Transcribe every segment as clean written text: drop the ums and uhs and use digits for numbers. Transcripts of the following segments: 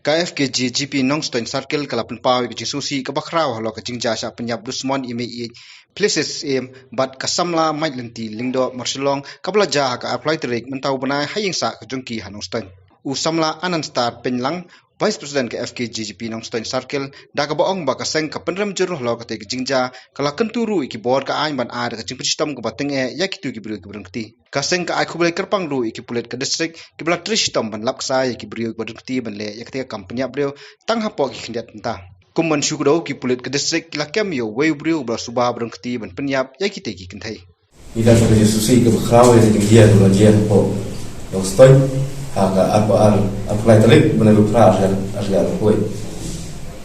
KFKG GP Nongstoin Circle kalapun pawi ke susi ke bakrau halo ke jingja sya penyap dusmon ime places but kasamla mai lenti lingdo marsilong kabla ja ka apply terik mentau benai haying sa ke jungki hanongstoin usamla anan start penlang Vice President ke FKG GP Nongstoin Circle da ka boong ba ka seng ka penram juruh lo ka te jingja kala kenturu iki bor ka ain ban ar ka jing pistam ka bateng ya kitu ki bru ki berengti ka seng ka ai khubelai kerpang ru iki pulet ka district ki bla tristam ban lapsa iki bru ki berengti ban le ya ka company bru tang hapo ki khindat ta kumman shugdo ki pulet ka district la kem yo wei bru bra suba berengti ban penyap ya ki te ki kentai ila sa susi ka bakraw ya dia do dia po Nongstoin aga apply terik menaru pras asgar koi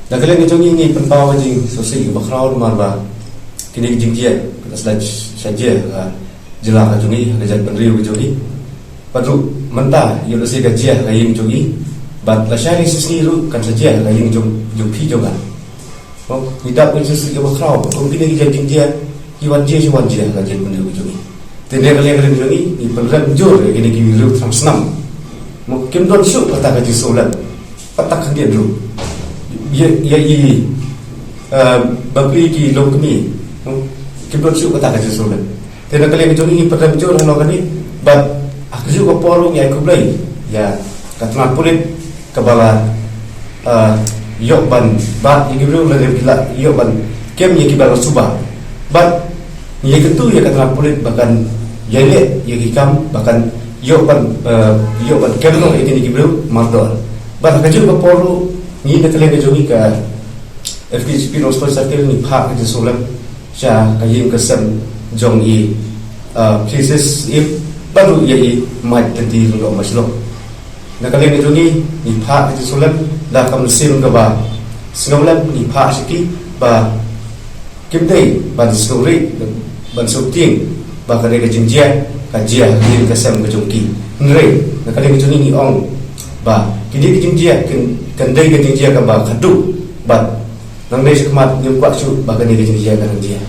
da kalian itu ngi penpaw jing sosi bakraw marba kini jing dia selaj saja jela ka jungi hajar penriu ka jungi padru menta yo se ka jia ka ying jungi bat la shani sisi ru kan saja ka ying jung phi jonga oh kita pun sosi bakraw ko kini jing dia iwan dia ka jar penriu ka jungi tende kalian jungi ni penram jor kini ki ru tham snam mungkin don syuk patah kaji solat patah kandian dulu ya babli ki lokmi mungkin don syuk patah kaji solat tidak kalian itu ini pernah jauh halo kani bab aku juga porong ya aku beli ya katma pulit kebala yok ban bat ini belum lagi gila yok ban kem ya kibala subah bat ya ketu ya katma pulit bahkan ya le ya hikam bahkan yo ban kemno ini di bro mardor bah kaju ko poru ni de tele jogi ka FKG Nongstoin Circle ni phak ke solam cha ka yim ka sam jong i places if baru ye mat tenti lo maslo na kale ni jogi ni phak ke solam da kam sim ka ba snowlam ni phak siki ba kimdei ban story ban shooting ba ka de jinjia kajia din kasam kejongki nrei nakali ngejoni ni ong ba kidi kejingjia kan dai kejingjia ka ba khadu ba nang dai sekmat nyum kwa su ba kan kejingjia kan dia